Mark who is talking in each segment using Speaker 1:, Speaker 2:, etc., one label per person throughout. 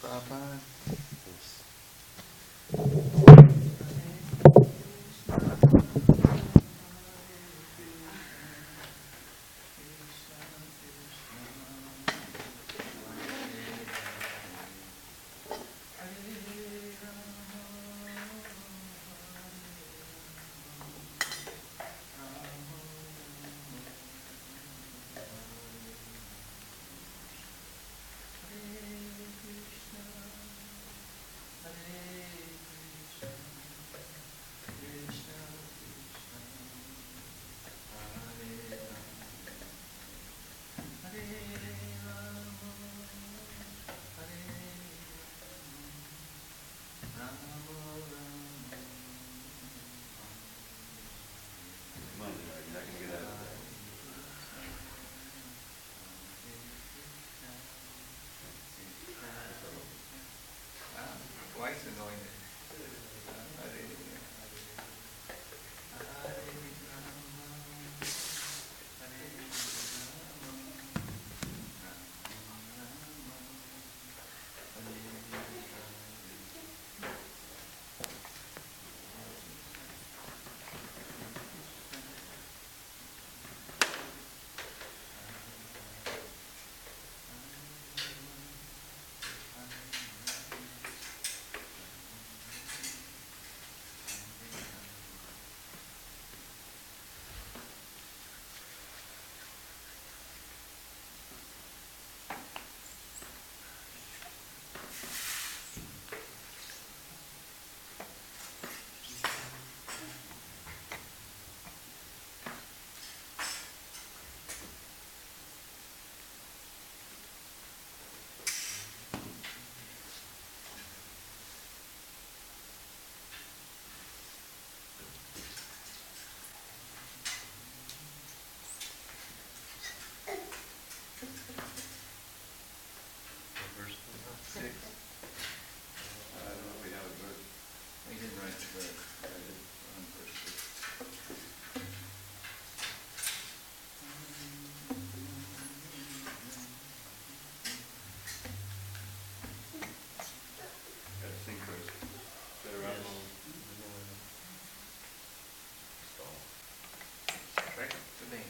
Speaker 1: Prabhupada. 6. I don't know if we have a verse. We didn't write the verse. I did on verse 6. Gotta sing first. Better run home. Right to me.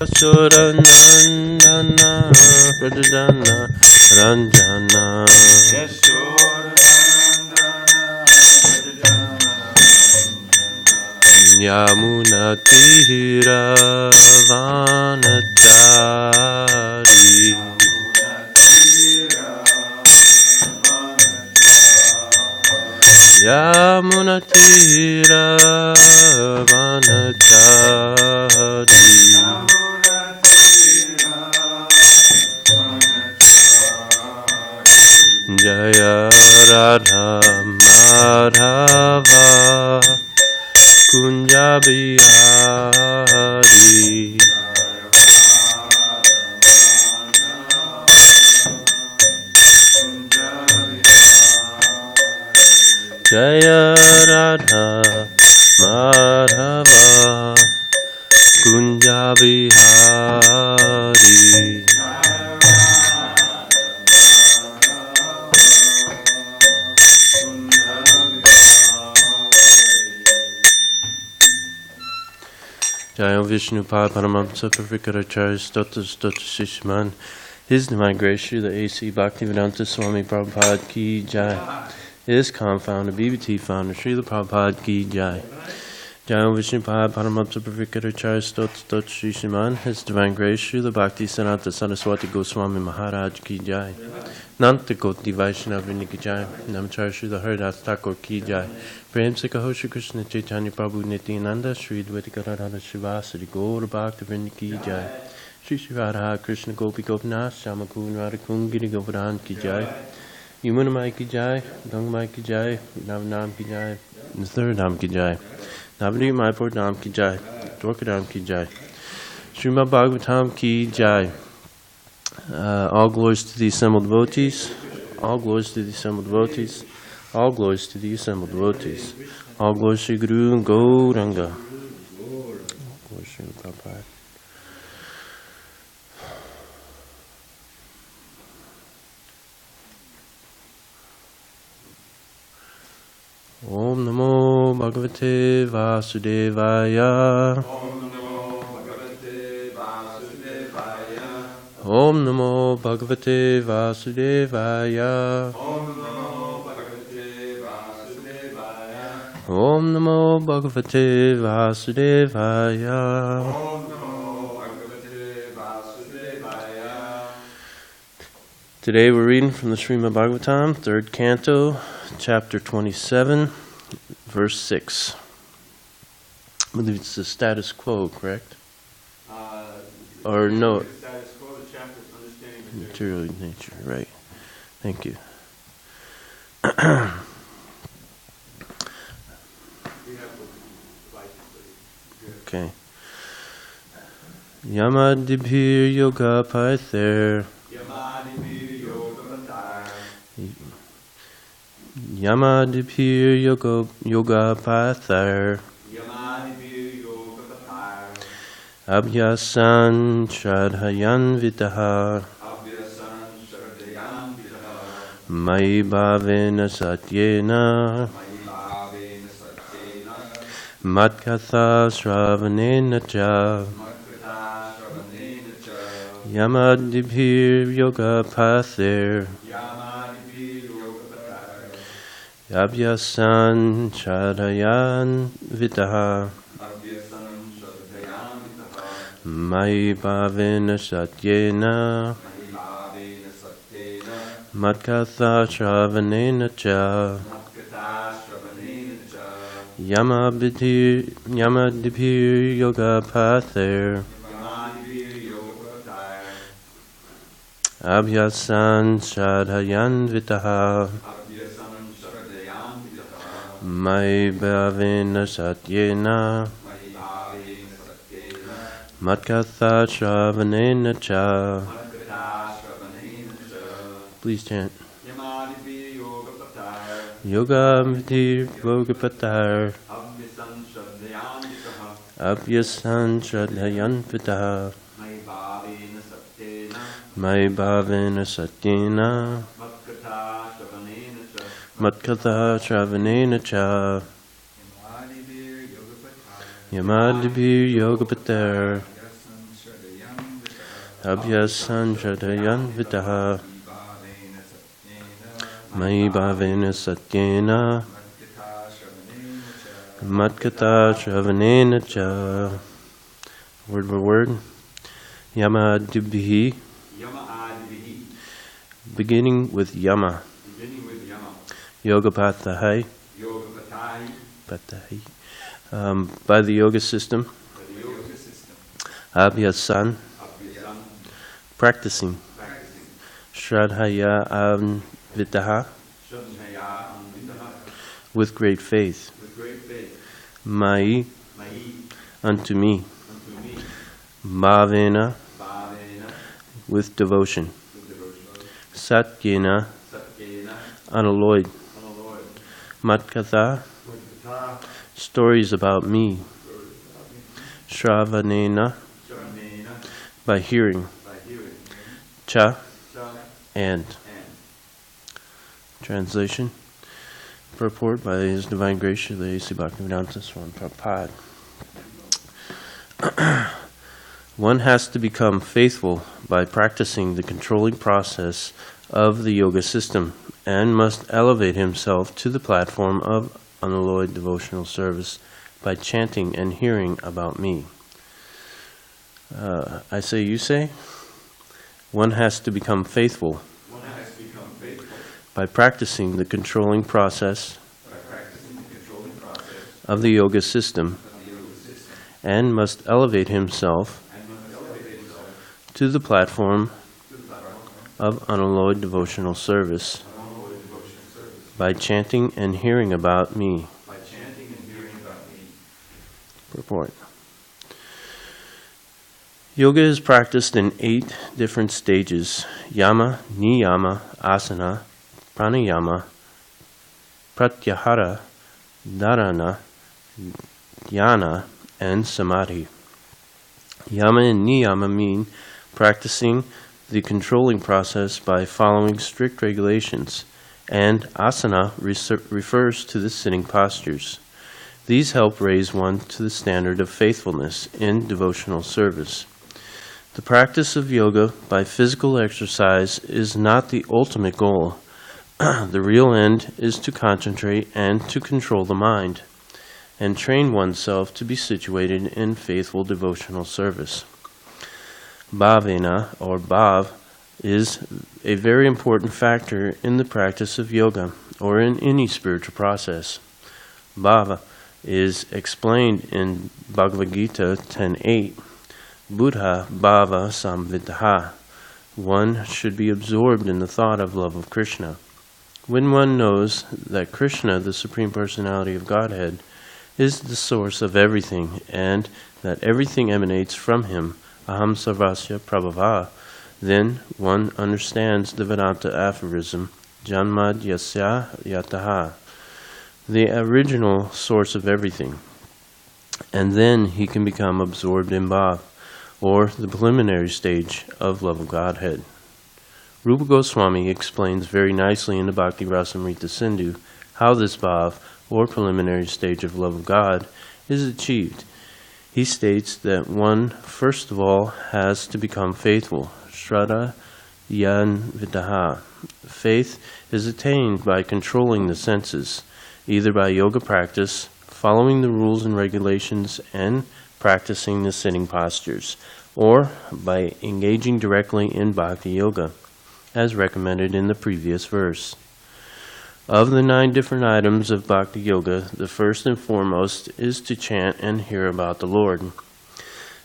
Speaker 2: Yashodanandana Pradana Ranjana Yamunatira Vanachari Yamunatira Vanachari Jaya Radha Madhava Kunja Bihari Jaya Radha Madhava Kunja Bihari Jaya Vishnu Pada Paramamsa Parvikaracharya Stota Stota Shishman His Divine Grace Srila the A.C. Bhaktivedanta Swami Prabhupada Ki Jai ISKCON founder, BBT founder, Srila Prabhupada Ki Jai Jaya Vishnu Pada Paramamsa Parvikaracharya Stota Stota Shishman His Divine Grace Srila Bhakti Sanata Saraswati Goswami Maharaj Ki Jai Nanta Koti Vaishnava Ki Jai Namachar Srila Haridas Thakur Ki Jai Prem se kaho Shri Krishna Chaitanya Prabhu Nityananda Shri Dvaitika Radha Shivasari Gaura Bhakta Vrinda Ki Jai Shri Shri Radha Krishna Gopi Gopinath Shama Kun Radha Kungiri Govardhan Ki Jai Yamuna Mai Ki Jai Ganga Mai Ki Jai Navanam Ki Jai Natharadam Ki Jai Navadip Mayapur Dham Ki Jai Dwarkadam Ki Jai Srimad Bhagavatam Ki Jai All glories to the assembled devotees. All glories to the assembled devotees. All glories to the assembled devotees. All glories to Guru Gauranga. Glories to Prabhupada. Om Namo Bhagavate Vasudevaya. Om Namo Bhagavate Vasudevaya. Om Namo Bhagavate Vasudevaya. Today we're reading from the Srimad Bhagavatam, 3rd Canto, Chapter 27, Verse 6. I believe it's the status quo, correct? Or no?
Speaker 1: The status quo, the chapter is understanding
Speaker 2: Material nature, right. Thank you.
Speaker 1: We have
Speaker 2: Okay. Yamadibhir yoga paither. Yamadibhir yoga paither. Abhyasan shradhayan vitaha. Mai bhavena satyena. Matkatha shravanena cha. Yamadibhir yoga pathir. Abhyasan shradhayan vitaha. Mai bhavena satyena. Matkatha shravanena cha. Yamadibhir yoga pathir. Abhyasan shradhayan vitaha. Mai bhavena satyena. Matkatha shravanena cha. Please chant. Yoga vidhir yogapatar. Abhyasan shradhayan vitaha. Mai bhavena satyena. Matkatha shravanena cha. Yamadibhir yogapatar. Abhyasan shradhayan vitaha. Mai bhavena satyena. Matkatha shravanena cha. Word by word. Yamadibhi. Beginning with yama. Yogapathai. Pathahi. By the yoga system. Abhyasan. Practicing. Shradhaya vitaha. With great faith. Mai. Unto me. Bhavena. With devotion. Satyena. Unalloyed. Matkatha. Stories about me. Shravanena. By hearing. Cha. And. Translation. Purport by His Divine Grace, the A.C. Bhaktivedanta Swami Prabhupada. One has to become faithful by practicing the controlling process of the yoga system and must elevate himself to the platform of unalloyed devotional service by chanting and hearing about me. I say, you say? One has to become faithful by practicing the controlling process of the yoga system and must elevate himself to the platform of unalloyed devotional service by chanting and hearing about me. Purport. Yoga is practiced in 8 different stages: yama, niyama, asana, pranayama, pratyahara, dharana, dhyana, and samadhi. Yama and niyama mean practicing the controlling process by following strict regulations, and asana refers to the sitting postures. These help raise one to the standard of faithfulness in devotional service. The practice of yoga by physical exercise is not the ultimate goal. The real end is to concentrate and to control the mind, and train oneself to be situated in faithful devotional service. Bhavena, or bhav, is a very important factor in the practice of yoga or in any spiritual process. Bhava is explained in Bhagavad Gita 10.8. Buddha bhava samvidha. One should be absorbed in the thought of love of Krishna. When one knows that Krishna, the Supreme Personality of Godhead, is the source of everything and that everything emanates from him, aham sarvasya prabhava, then one understands the Vedanta aphorism, janmad yasya yataha, the original source of everything. And then he can become absorbed in bhav, or the preliminary stage of love of Godhead. Rupa Goswami explains very nicely in the Bhakti Rasamrita Sindhu how this bhav, or preliminary stage of love of God, is achieved. He states that one, first of all, has to become faithful, shraddha yan vidaha. Faith is attained by controlling the senses, either by yoga practice, following the rules and regulations, and practicing the sitting postures, or by engaging directly in bhakti yoga, as recommended in the previous verse. Of the 9 different items of bhakti yoga, the first and foremost is to chant and hear about the Lord.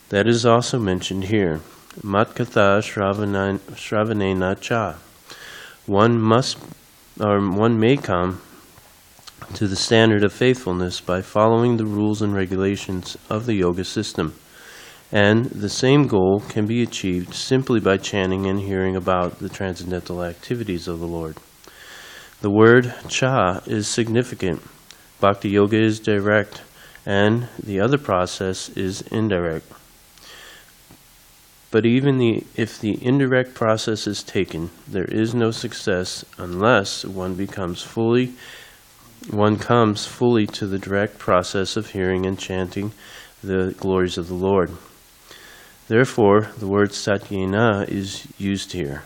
Speaker 2: That is also mentioned here. Matkatha shravanena cha. One may come to the standard of faithfulness by following the rules and regulations of the yoga system. And the same goal can be achieved simply by chanting and hearing about the transcendental activities of the Lord. The word cha is significant. Bhakti yoga is direct, and the other process is indirect. But even if the indirect process is taken, there is no success unless one comes fully to the direct process of hearing and chanting the glories of the Lord. Therefore, the word satyena is used here.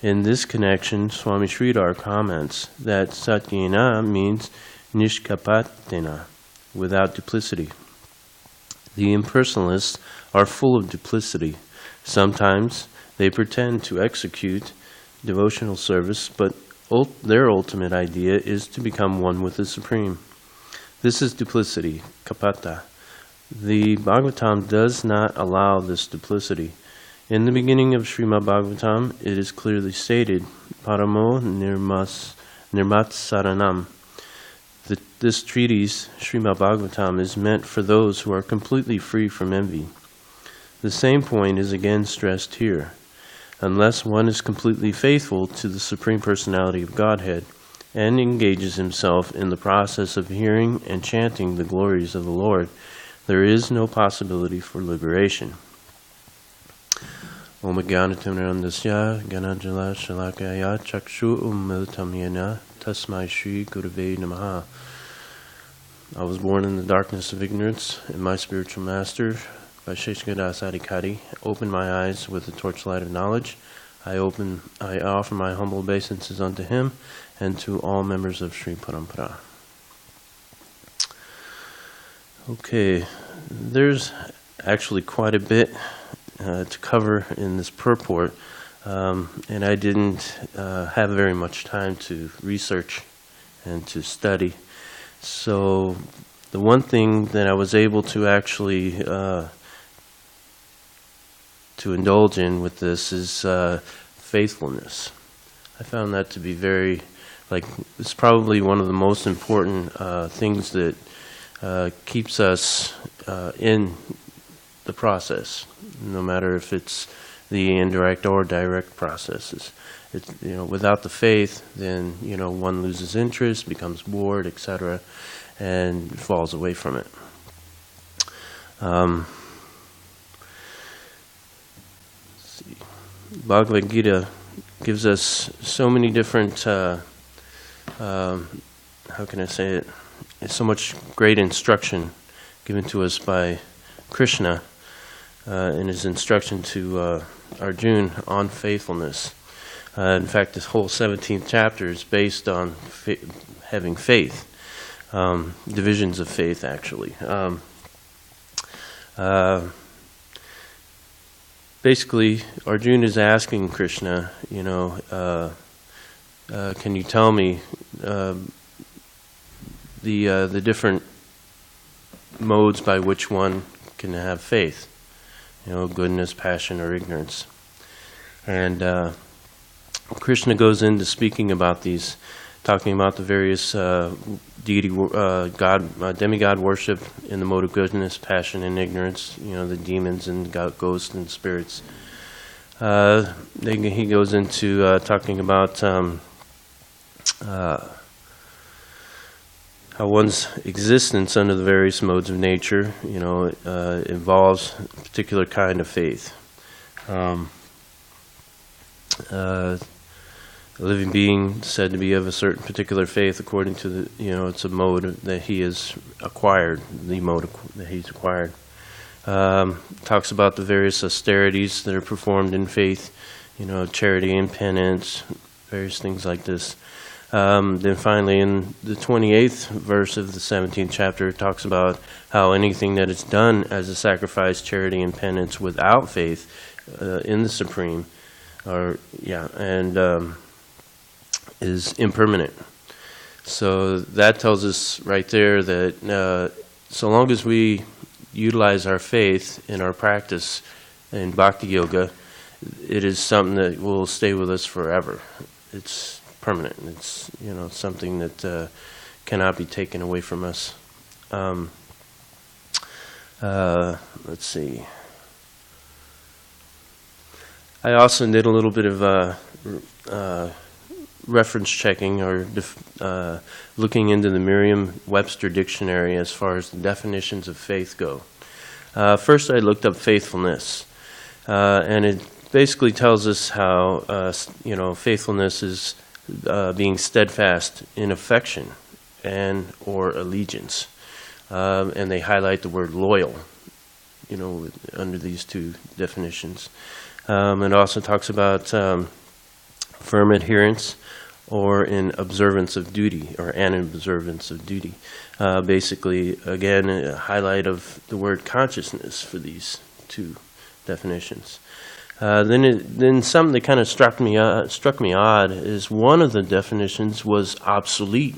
Speaker 2: In this connection, Swami Sridhar comments that satyena means nishkapatena, without duplicity. The impersonalists are full of duplicity. Sometimes they pretend to execute devotional service, but their ultimate idea is to become one with the Supreme. This is duplicity, kapata. The Bhagavatam does not allow this duplicity. In the beginning of Srimad Bhagavatam, it is clearly stated, Paramo Nirmatsaranam. This treatise, Srimad Bhagavatam, is meant for those who are completely free from envy. The same point is again stressed here. Unless one is completely faithful to the Supreme Personality of Godhead and engages himself in the process of hearing and chanting the glories of the Lord, there is no possibility for liberation. Om Jnanatimnandasya Ganajala Shalakaya Chakshu Umilitam Yena Tasmai Shri Gurave Namaha. I was born in the darkness of ignorance, and my spiritual master, Vaisheshgadas Adhikari, opened my eyes with the torchlight of knowledge. I offer my humble obeisances unto him and to all members of Sri Parampara. Okay, there's actually quite a bit to cover in this purport, and I didn't have very much time to research and to study. So the one thing that I was able to actually to indulge in with this is faithfulness. I found that to be very, it's probably one of the most important things that keeps us in the process, no matter if it's the indirect or direct processes. Without the faith, then one loses interest, becomes bored, etc., and falls away from it. Bhagavad Gita gives us so many different, how can I say it? It's so much great instruction given to us by Krishna in his instruction to Arjuna on faithfulness. In fact, this whole 17th chapter is based on having faith, divisions of faith, actually. basically, Arjuna is asking Krishna, can you tell me the different modes by which one can have faith? Goodness, passion, or ignorance. And Krishna goes into speaking about these, talking about the various deity, demigod worship in the mode of goodness, passion, and ignorance. The demons and ghosts and spirits. He goes into talking about how one's existence under the various modes of nature, involves a particular kind of faith. A living being said to be of a certain particular faith according to the, it's a mode that he has acquired, the mode that he's acquired. Talks about the various austerities that are performed in faith, charity and penance, various things like this. Then finally, in the 28th verse of the 17th chapter, it talks about how anything that is done as a sacrifice, charity, and penance without faith in the Supreme, is impermanent. So that tells us right there that so long as we utilize our faith in our practice in Bhakti Yoga, it is something that will stay with us forever. It's permanent. It's something that cannot be taken away from us. Let's see. I also did a little bit of reference checking or looking into the Merriam-Webster dictionary as far as the definitions of faith go. First, I looked up faithfulness, and it basically tells us how faithfulness is being steadfast in affection and or allegiance, and they highlight the word loyal, under these two definitions. It also talks about firm adherence or in observance of duty, or an observance of duty. Basically, again, a highlight of the word consciousness for these two definitions. Then something that kind of struck me odd is one of the definitions was obsolete,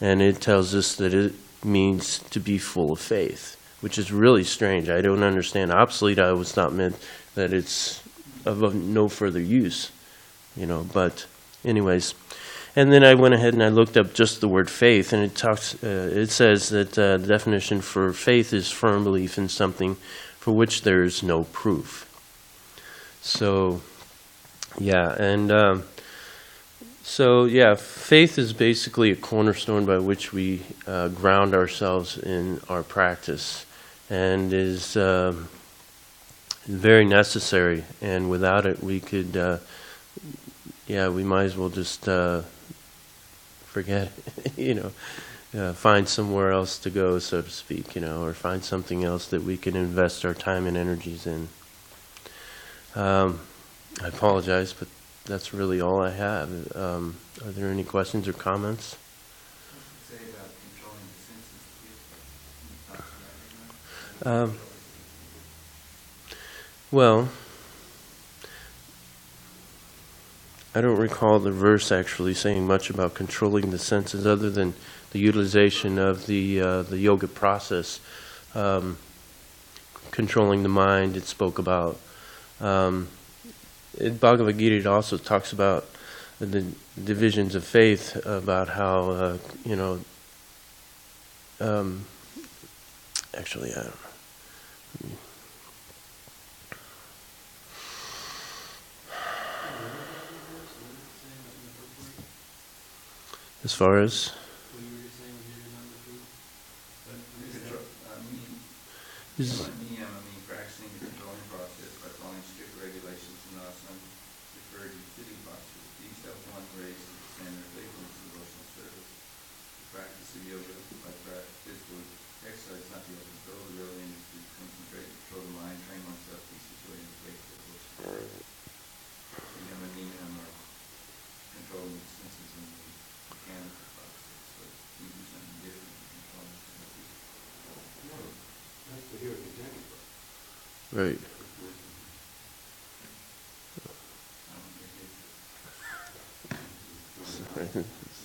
Speaker 2: and it tells us that it means to be full of faith, which is really strange. I don't understand. Obsolete, I always thought meant that it's of no further use, But anyways, and then I went ahead and I looked up just the word faith, and it talks. It says that the definition for faith is firm belief in something for which there is no proof. So, faith is basically a cornerstone by which we ground ourselves in our practice, and is very necessary. And without it, we could, we might as well just forget it, find somewhere else to go, so to speak, or find something else that we can invest our time and energies in. I apologize, but that's really all I have. Are there any questions or comments?
Speaker 1: Say about controlling the senses.
Speaker 2: Well, I don't recall the verse actually saying much about controlling the senses, other than the utilization of the yoga process, controlling the mind. It spoke about. In Bhagavad Gita, it also talks about the divisions of faith, about how actually, I don't know. As far as?
Speaker 1: Practicing the controlling process by following strict regulations and asana, deferred and sitting postures. These help one raise the standard of faithfulness and devotional service. The practice of yoga, like physical exercise, not be able to control the real aim is to concentrate, control the mind, train oneself, be situated in faithful devotion. Or controlling the senses in the mechanical process. So we do something different than controlling the senses.
Speaker 3: That's the hearing and thinking.
Speaker 2: Right.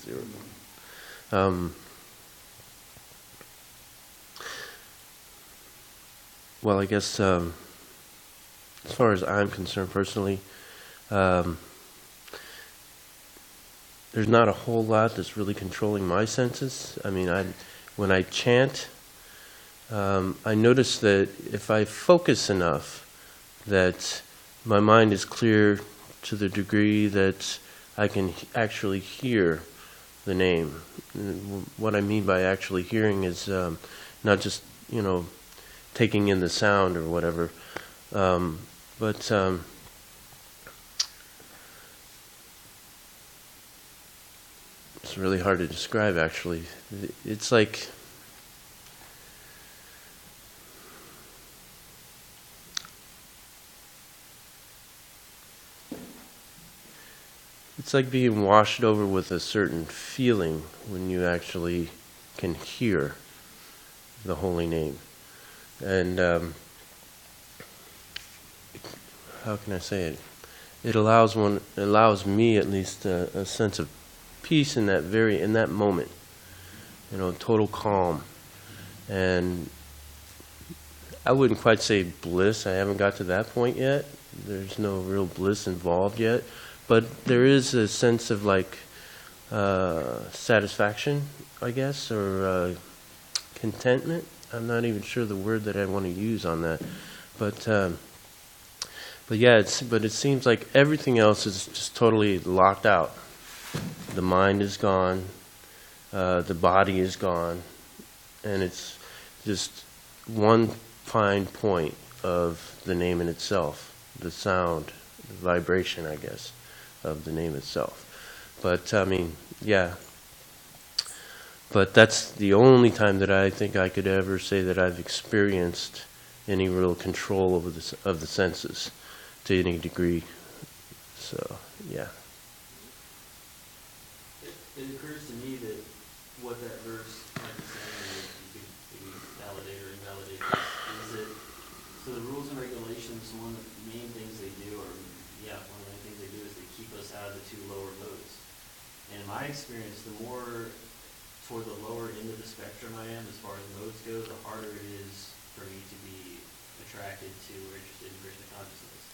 Speaker 2: Zero. Well, I guess as far as I'm concerned personally, there's not a whole lot that's really controlling my senses. I mean, when I chant, I notice that if I focus enough, that my mind is clear to the degree that I can actually hear the name. And what I mean by actually hearing is not just, taking in the sound or whatever, but it's really hard to describe, actually. It's like being washed over with a certain feeling when you actually can hear the holy name. And how can I say it? It allows me at least a sense of peace in that moment. Total calm. And I wouldn't quite say bliss. I haven't got to that point yet. There's no real bliss involved yet. But there is a sense of satisfaction, I guess, or contentment. I'm not even sure the word that I want to use on that. But yeah, it seems like everything else is just totally locked out. The mind is gone, the body is gone, and it's just one fine point of the name in itself, the sound, the vibration, I guess, of the name itself. But yeah. But that's the only time that I think I could ever say that I've experienced any real control over of the senses to any degree. So, yeah.
Speaker 3: It occurs to me that what that verse might be saying, you could validate or invalidate this, is that so the rules and regulations, one of the main things they do, one of the main things they do is they keep us out of the two lower modes. And in my experience, the more toward the lower end of the spectrum I am, as far as modes go, the harder it is for me to be attracted to or interested in Krishna consciousness.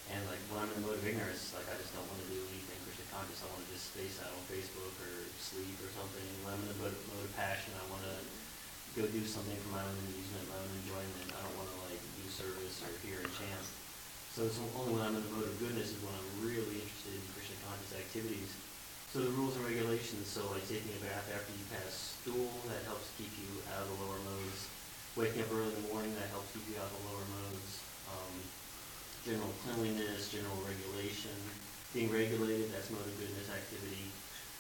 Speaker 3: And when I'm in the mode of ignorance, I just don't want to do anything Krishna conscious. I want to just space out on Facebook or sleep or something. When I'm in the mode of passion, I want to go do something for my own amusement, my own enjoyment. I don't want to do service or hear and chant. So it's only when I'm in the mode of goodness is when I'm really interested in Krishna conscious activities. So the rules and regulations, taking a bath after you pass stool, that helps keep you out of the lower modes. Waking up early in the morning, that helps keep you out of the lower modes. General cleanliness, general regulation. Being regulated, that's mode of goodness activity.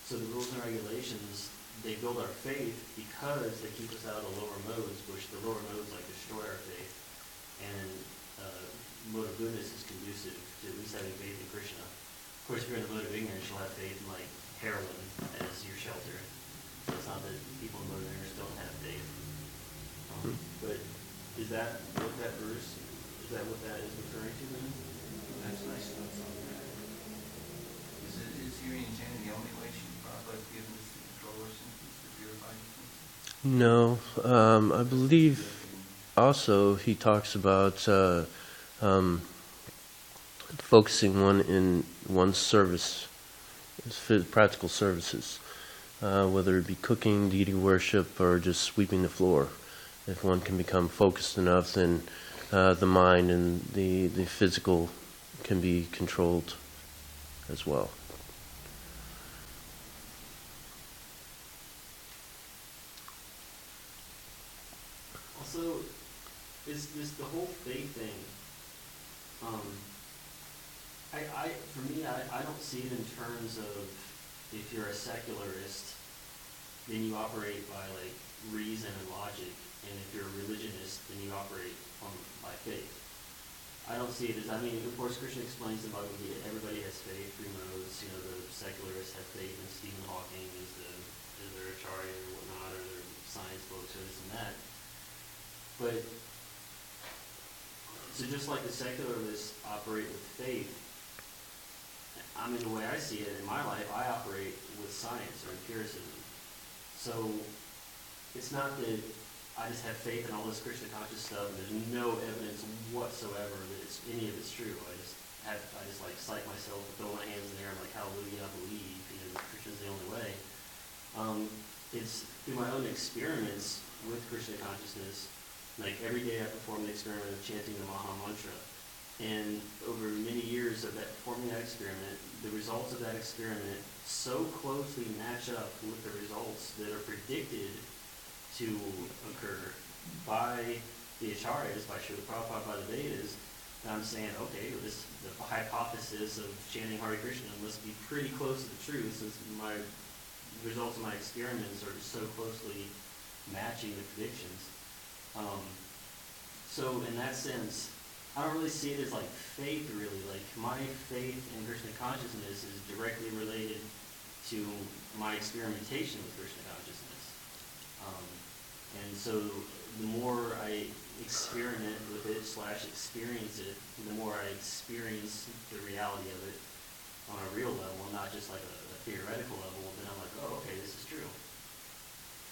Speaker 3: So the rules and regulations, they build our faith because they keep us out of the lower modes, which the lower modes destroy our faith. And mode of goodness is conducive to at least having faith in Krishna. Of course, if you're in the mode of ignorance, you'll have faith in heroin as your shelter. So it's not that people in mode of ignorance don't have faith. But is that what that verse, is that what that is referring to then?
Speaker 1: That's nice stuff on that. Is hearing and chanting the only way Prabhupada has given us to control our senses, to purify our senses?
Speaker 2: No, I believe also he talks about focusing in one's service, practical services, whether it be cooking, deity worship, or just sweeping the floor. If one can become focused enough, then the mind and the physical can be controlled as well.
Speaker 3: Also, is the whole faith thing, for me, I don't see it in terms of if you're a secularist, then you operate by reason and logic, and if you're a religionist, then you operate by faith. I don't see it as, of course, Krishna explains in Bhagavad Gita, everybody has faith, three modes. The secularists have faith in Stephen Hawking as their acharya or whatnot, or their science books or this and that. But, so just like the secularists operate with faith, I mean, the way I see it in my life, I operate with science or empiricism. So it's not that I just have faith in all this Krishna conscious stuff and there's no evidence whatsoever that any of it's true. I just like cite myself and throw my hands in the air. I'm like, hallelujah, I believe, Krishna's the only way. It's through my own experiments with Krishna consciousness. Like every day I perform the experiment of chanting the Maha Mantra. And over many years of that performing that experiment, the results of that experiment so closely match up with the results that are predicted to occur by the Acharyas, by Srila Prabhupada, by the Vedas, that I'm saying, okay, well, the hypothesis of chanting Hare Krishna must be pretty close to the truth, since my results of my experiments are so closely matching the predictions. So in that sense, I don't really see it as like faith, really. Like my faith in Krishna consciousness is directly related to my experimentation with Krishna consciousness. And so the more I experiment with it / experience it, the more I experience the reality of it on a real level, not just like a theoretical level, then I'm like, oh, okay, this is true.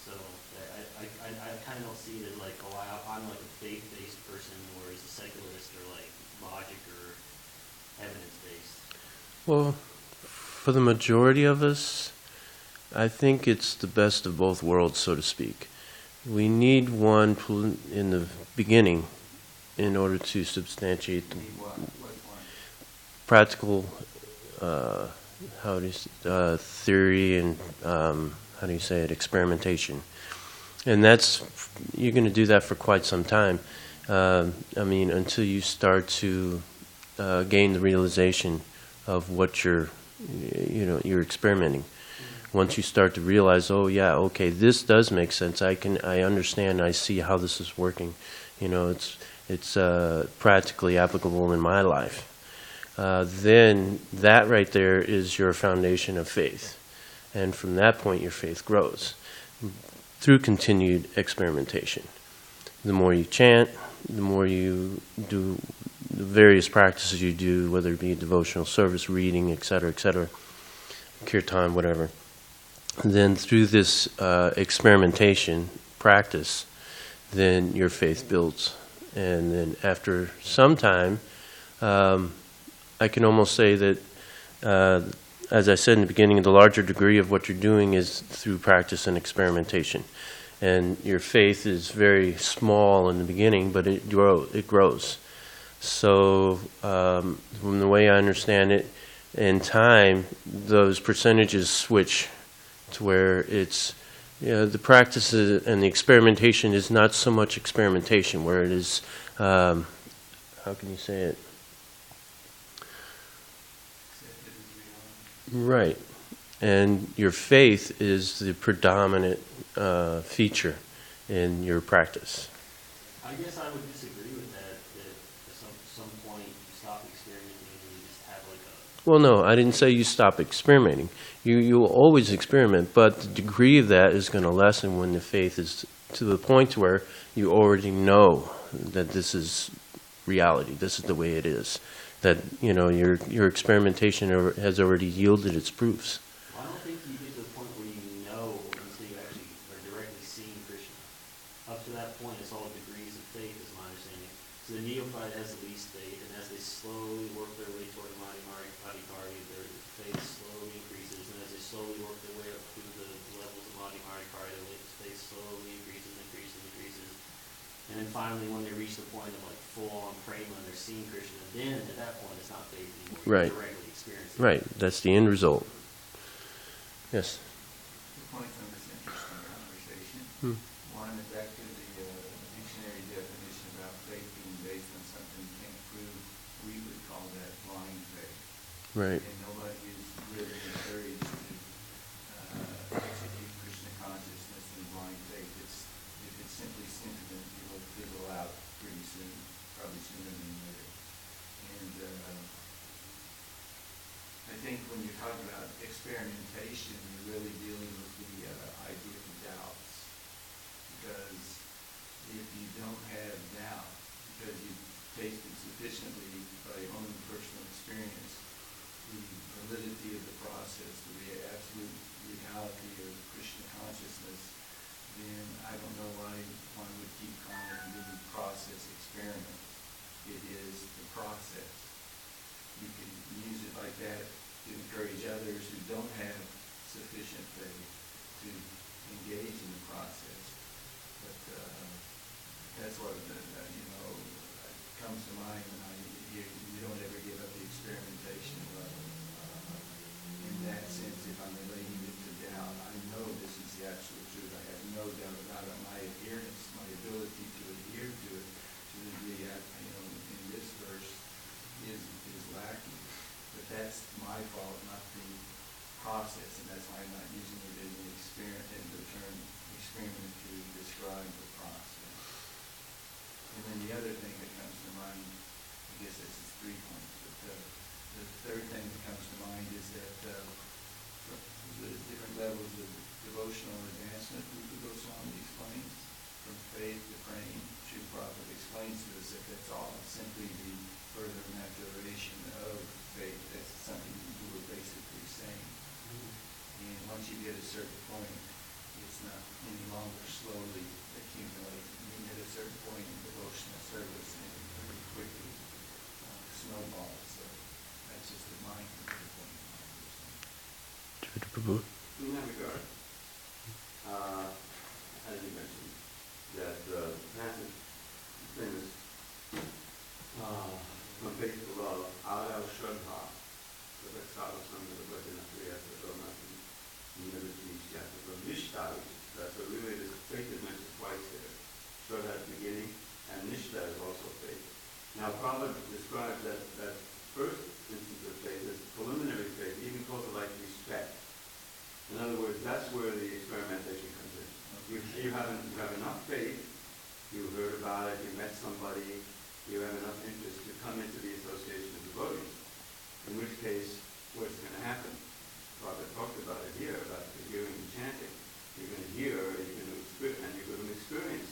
Speaker 3: So I kind of don't see it as like, oh, I'm like a faith-based person, whereas the secularists are like logic or evidence-based.
Speaker 2: Well, for the majority of us, I think it's the best of both worlds, so to speak. We need one in the beginning in order to substantiate the practical theory and experimentation. And you're going to do that for quite some time. Until you start to gain the realization of what you're experimenting. Once you start to realize, oh yeah, okay, this does make sense. I understand. I see how this is working. It's practically applicable in my life. Then that right there is your foundation of faith, and from that point, your faith grows through continued experimentation. The more you chant, the more you do the various practices you do, whether it be devotional service, reading, etc., kirtan, whatever. Then through this experimentation practice, then your faith builds. And then after some time, I can almost say that, as I said in the beginning, the larger degree of what you're doing is through practice and experimentation. And your faith is very small in the beginning, but it grows. So from the way I understand it, in time, those percentages switch to where it's, the practice and the experimentation is not so much experimentation, where it is, how can you say it? Right. And your faith is the predominant feature in your practice.
Speaker 3: I guess I would disagree with that at some point you stop experimenting and you just have like a...
Speaker 2: Well, no, I didn't say you stop experimenting. You will always experiment, but the degree of that is going to lessen when the faith is to the point where you already know that this is reality, this is the way it is. That, your experimentation has already yielded its proofs.
Speaker 3: Well, I don't think you get to the point where you know until you actually are directly seeing Krishna. Up to that point, it's all degrees of faith, is my understanding. So the neophyte has the least faith, and as they slowly work their way toward the Madhyamari, their faith slowly increases, and as they slowly work their way up through the levels of Madhyamari, their faith slowly increases. And then finally, when they reach the point of like full-on prema and they're seeing Krishna, then at that point it's not faith anymore.
Speaker 2: Right.
Speaker 3: You're directly experiencing.
Speaker 2: Right. That's the end result. Yes.
Speaker 1: 2 points on this interesting conversation. One is back to the dictionary definition about faith being based on something you can't prove. We would call that blind faith.
Speaker 2: Right.
Speaker 1: And nobody is really encouraged to execute Krishna consciousness in blind faith. If it's simply sentiment, it'll fizzle out pretty soon, probably sooner than later. And I think when you're talking about experimentation, you're really dealing with the idea of doubts. Because if you don't have doubt, because you've tasted sufficiently by your own personal experience, the that to encourage others who don't have sufficient faith to engage in the process. But that's what comes to mind when you don't ever give up the experimentation. In that sense, if I'm relating it to doubt, I know this is the absolute truth. I have no doubt about it. My adherence, my ability to adhere to it, to the degree in this verse is lacking. But that's my fault, not the process, and that's why I'm not using it in the term experiment to describe the process. And then the other thing that comes to mind, I guess this is 3 points, but the third thing that comes to mind is that the different levels of devotional advancement Rupa Goswami explains, from faith to praying. Srila Prabhupada explains to us that that's all simply the further maturation of faith. That's something we were basically saying. And once you get a certain point, it's not any longer slowly accumulating. You get a certain point in devotional service and it very quickly snowballs. So that's just a mindful point.
Speaker 2: Prabhu.
Speaker 4: In that regard, as you mentioned, that passage famous from faith to love, Ala Shraddha, so that's how some of the Bhajana Kriya, so not from Nishta, so really this faith is mentioned twice there. Shraddha at the beginning, and Nishta is also faith. Now Prabhupada describes that first instance of faith as preliminary faith, even closer like respect. In other words, that's where the experimentation comes in. You have enough faith, you heard about it, you met somebody, you have enough interest to come into the association of devotees. In which case, what's going to happen? Prabhupada talked about it here, about the hearing and chanting. You're going to hear, you're going to experience, and you're going to experience,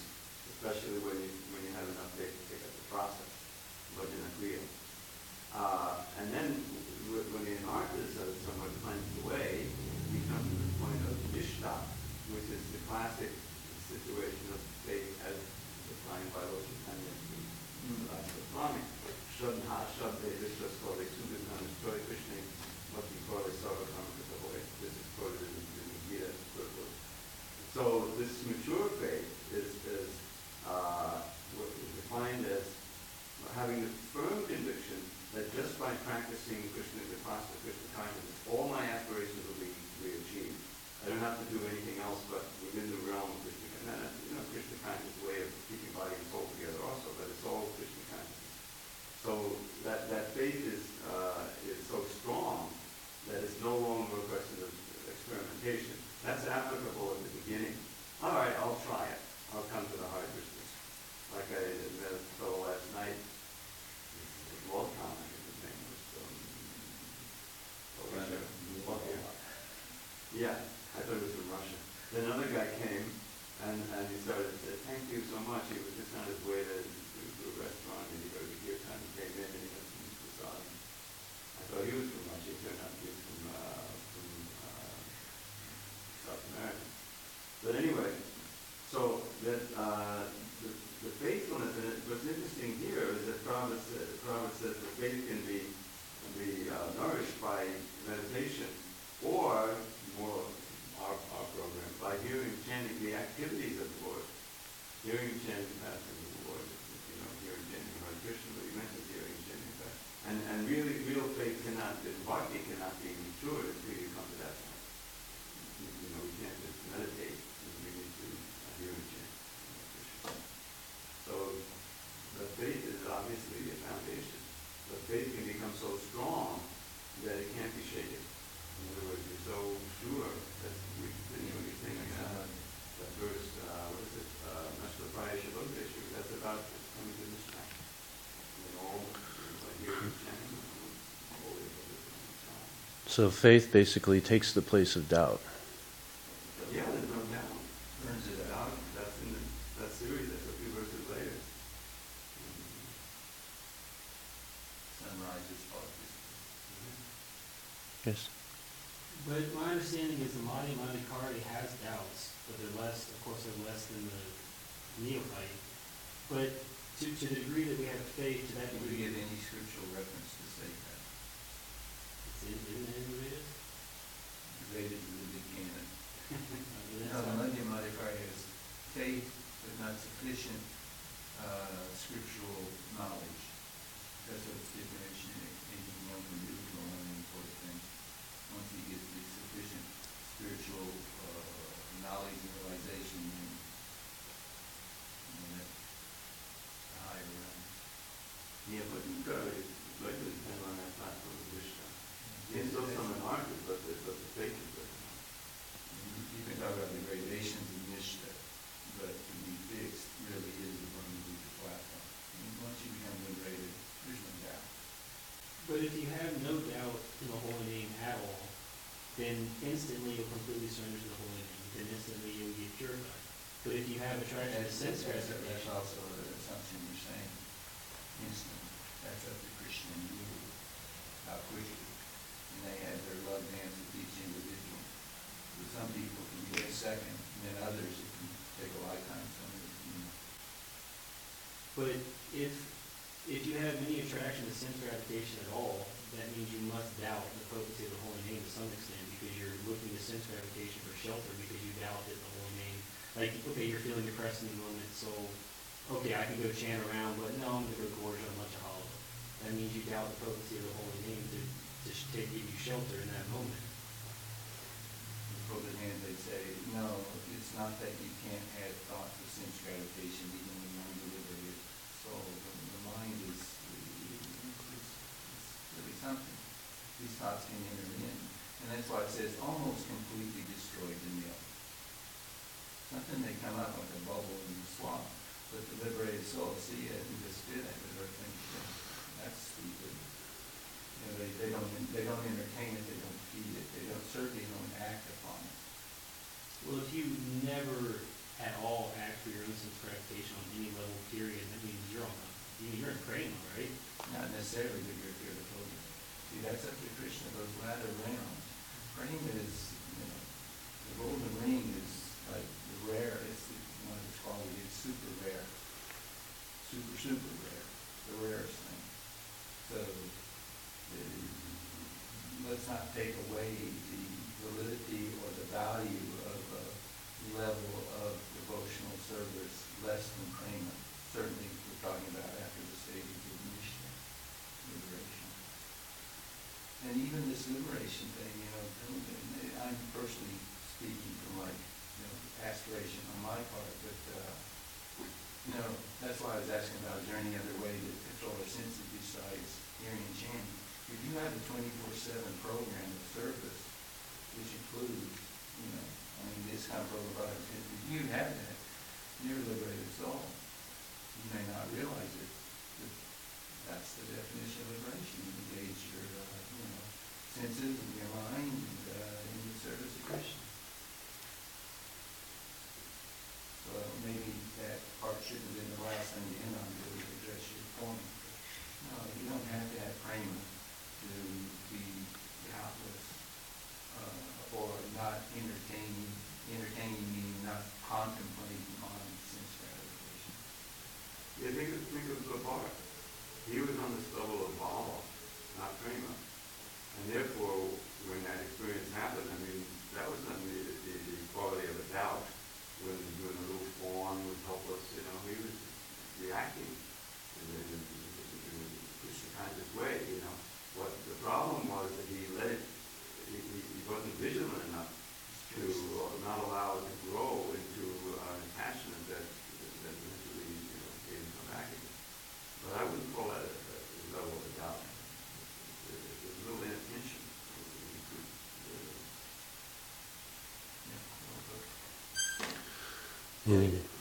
Speaker 4: especially when you have enough faith to take up the process, bhajana kriya. And then when the heart is somewhat cleansed away, you come to the point of nishta, which is the classic situation of faith as defined by Lord Chaitanya in Swami. Shraddha, Shraddha, this was called a Sudhana, Story Krishna, what we call a Sarvakama Katavoy. This is quoted in the Gita. So this mature faith is defined as having the firm conviction that just by practicing Krishna Vipassa, Krishna kindness, all my aspirations will be achieved. I don't have to do anything else but within the realm of Krishna kindness. Krishna kindness is a way of keeping body and soul together also, but it's all Krishna kindness. So that faith is so strong that it's no longer a question of experimentation. That's applicable at the beginning. All right, I'll try it. I'll come to the high Krishna. Like I met a fellow last night, Walcom, I think his name was. Yeah, I thought it was from Russia. Then another guy came, and he started to say, thank you so much. He was just on his way to a restaurant, and he heard the gear time. He came in, and he had some prasad. I thought he was from Russia. He turned out to be from South America. But anyway, so that the faithfulness, and what's interesting here is that Prabhupada says that faith can be nourished by meditation, or more our program, by hearing, chanting the activities of the Lord. Hearing, chanting, passing of the Lord. Hearing, chanting Hare Krishna, but he mentions hearing, chanting, passing. And really, real faith cannot, bhakti cannot be matured until you come to that point. We can't just meditate. We need to hear and chant Krishna. So the faith is obviously a foundation. But faith can become so strong that it can't be shaken. In other words, you're so sure that we think that verse, what is it? Nashta Praya Shalodeshu. That's about coming to this time.
Speaker 2: So faith basically takes the place of doubt.
Speaker 4: Yeah, there's no doubt. Turns it out. That's in that series. That's a few verses later.
Speaker 1: Sunrise is focused.
Speaker 2: Yes.
Speaker 3: But my understanding is the Mahdi Madhikari has doubts, but they're less, of course, they're less than the neophyte. But to the degree that we have faith, to that
Speaker 1: Can we
Speaker 3: degree,
Speaker 1: give any scriptural reference to say that?
Speaker 3: it's But if you have no doubt in the holy name at all, then instantly you'll completely surrender to the holy name. Then instantly you'll get purified. But if you have attraction to sense
Speaker 1: That's
Speaker 3: gratification,
Speaker 1: also an assumption you're saying, instant. That's up to Krishna and Guru, how quickly. And they have their love dance with each individual. With some people it can be a second, and then others it can take a lifetime.
Speaker 3: but if you have any attraction to sense gratification at all, that means you must doubt the potency of the holy name to some extent, because you're looking to sense gratification for shelter because you doubt that the holy name, like, okay, you're feeling depressed in the moment, so, okay, I can go chant around, but no, I'm going to go gorge on a bunch of hollow. That means you doubt the potency of the holy name to give you shelter in that moment.
Speaker 1: On the other hand, they say, no, it's not that you can't have thoughts of sense gratification even when you're undeliberated. So the mind is really something. These thoughts can enter in. And that's why it says almost completely destroyed the mill. Something may come up like a bubble in the swamp, but the liberated soul see it and just spit at it or think, that's stupid. You know, they don't entertain it, they don't feed it, they certainly don't act upon it.
Speaker 3: Well, if you never at all act for your own sense gratification on any level, period, that means you're in prema, right?
Speaker 1: Not necessarily that you're here to hold it. See, that's up to Krishna, those latter realms. Prema is, the golden ring is like the rare, it's one of its qualities, it's super rare. Super rare. The rarest thing. So, let's not take away the validity or the value of a level of devotional service less than prema. Certainly, we're talking about after the stages of Nishta, liberation. And even this liberation thing, I'm personally speaking from aspiration on my part, but that's why I was asking about is there any other way to control our senses besides hearing and chanting. If you have a 24/7 program of service, which includes, this kind of program, if you have that, you're a liberated soul. You may not realize it, but that's the definition of liberation. You engage your, senses and your mind in the service of Krishna. So maybe that part shouldn't have been the last thing to end on to address your point. No, you don't have to have prema to be doubtless or not entertaining meaning not contemplating on sense gratification.
Speaker 4: Yeah, think of Labar. He was on this level of bhava, not prema. And therefore, when that experience happened, that was not the quality of a doubt. When the little fawn was helpless, he was reacting in a Krishna-conscious way, What the problem was that he wasn't vigilant enough to not allow it to grow into an attachment that eventually, gave him come back again. But I wouldn't call that a level of doubt. There's a little inattention.
Speaker 2: Yeah.